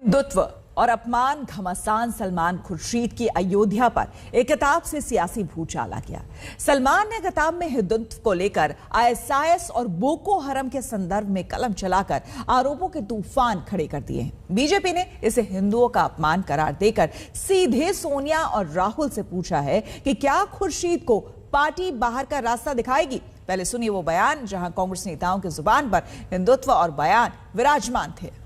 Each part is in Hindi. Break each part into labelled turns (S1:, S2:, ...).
S1: हिंदुत्व और अपमान घमासान सलमान खुर्शीद की अयोध्या पर एक किताब से सियासी भूचाल आ गया। सलमान ने किताब में हिंदुत्व को लेकर आईएसआईएस और बोको हरम के संदर्भ में कलम चलाकर आरोपों के तूफान खड़े कर दिए हैं। बीजेपी ने इसे हिंदुओं का अपमान करार देकर सीधे सोनिया और राहुल से पूछा है कि क्या खुर्शीद को पार्टी बाहर का रास्ता दिखाएगी। पहले सुनिए वो बयान जहां कांग्रेस नेताओं की जुबान पर हिंदुत्व और बयान विराजमान थे।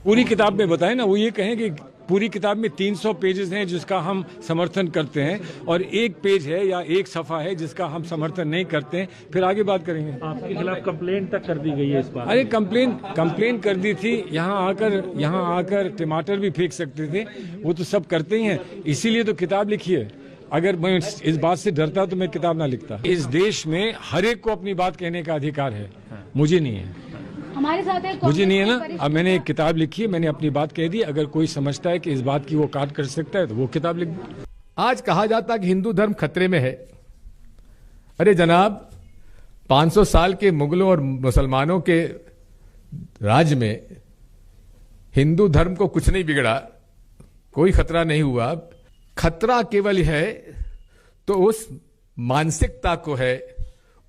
S2: पूरी किताब में बताएं ना, वो ये कहें कि पूरी किताब में 300 पेजेस हैं जिसका हम समर्थन करते हैं और एक पेज है या एक सफा है जिसका हम समर्थन नहीं करते हैं, फिर आगे बात करेंगे।
S3: आपके खिलाफ कंप्लेन तक कर दी गई है इस बार।
S2: अरे कंप्लेन कर दी थी। यहाँ आकर टमाटर भी फेंक सकते थे, वो तो सब करते ही हैं, इसीलिए तो किताब लिखी है। अगर मैं इस बात से डरता तो मैं किताब ना लिखता। इस देश में हर एक को अपनी बात कहने का अधिकार है, मुझे नहीं है।
S4: हमारे साथ है
S2: मुझे नहीं है ना। अब मैंने एक किताब लिखी है, मैंने अपनी बात कह दी। अगर कोई समझता है कि इस बात की वो काट कर सकता है तो वो किताब लिख दे।
S5: आज कहा जाता कि हिंदू धर्म खतरे में है। अरे जनाब, 500 साल के मुगलों और मुसलमानों के राज में हिंदू धर्म को कुछ नहीं बिगड़ा, कोई खतरा नहीं हुआ। खतरा केवल है तो उस मानसिकता को है,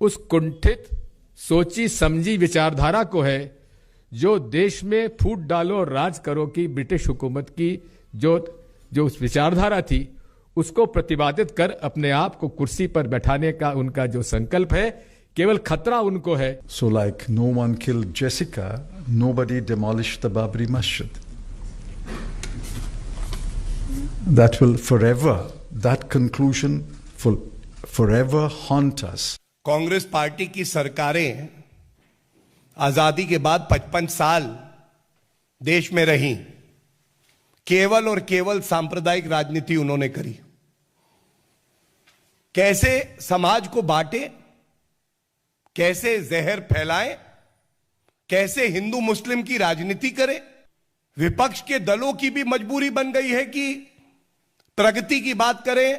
S5: उस कुंठित सोची समझी विचारधारा को है जो देश में फूट डालो और राज करो की ब्रिटिश हुकूमत की जो उस विचारधारा थी, उसको प्रतिपादित कर अपने आप को कुर्सी पर बैठाने का उनका जो संकल्प है, केवल खतरा उनको है।
S6: So like no one killed Jessica, nobody demolished the Babri Masjid. That will forever, that conclusion will forever haunt us.
S7: Congress party की सरकारें आजादी के बाद 55 साल देश में रहीं, केवल और केवल सांप्रदायिक राजनीति उन्होंने करी। कैसे समाज को बांटे, कैसे जहर फैलाए, कैसे हिंदू मुस्लिम की राजनीति करे। विपक्ष के दलों की भी मजबूरी बन गई है कि प्रगति की बात करें,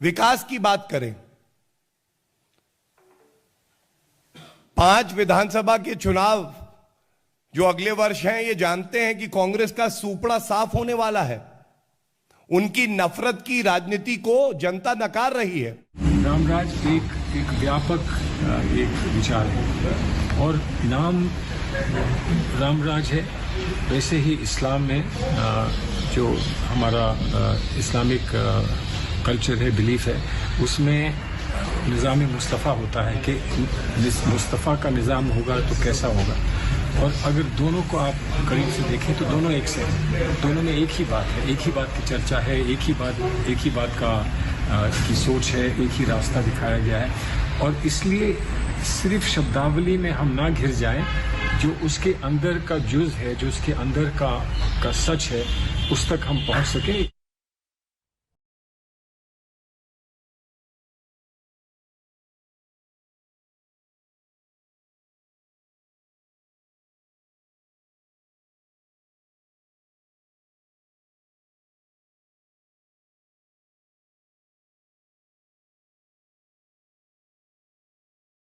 S7: विकास की बात करें। 5 विधानसभा के चुनाव जो अगले वर्ष हैं, ये जानते हैं कि कांग्रेस का सूपड़ा साफ होने वाला है। उनकी नफरत की राजनीति को जनता नकार रही है।
S2: रामराज एक व्यापक एक विचार है और नाम रामराज है। वैसे ही इस्लाम में जो हमारा इस्लामिक कल्चर है, बिलीफ है, उसमें निज़ाम मुस्तफ़ा होता है कि मुस्तफ़ा का निज़ाम होगा तो कैसा होगा। और अगर दोनों को आप करीब से देखें तो दोनों एक से हैं, दोनों में एक ही बात है, एक ही बात की चर्चा है, एक ही बात का की सोच है, एक ही रास्ता दिखाया गया है। और इसलिए सिर्फ शब्दावली में हम ना घिर जाएं, जो उसके अंदर का जुज़ है, जो उसके अंदर का सच है, उस तक हम पहुंच सकें।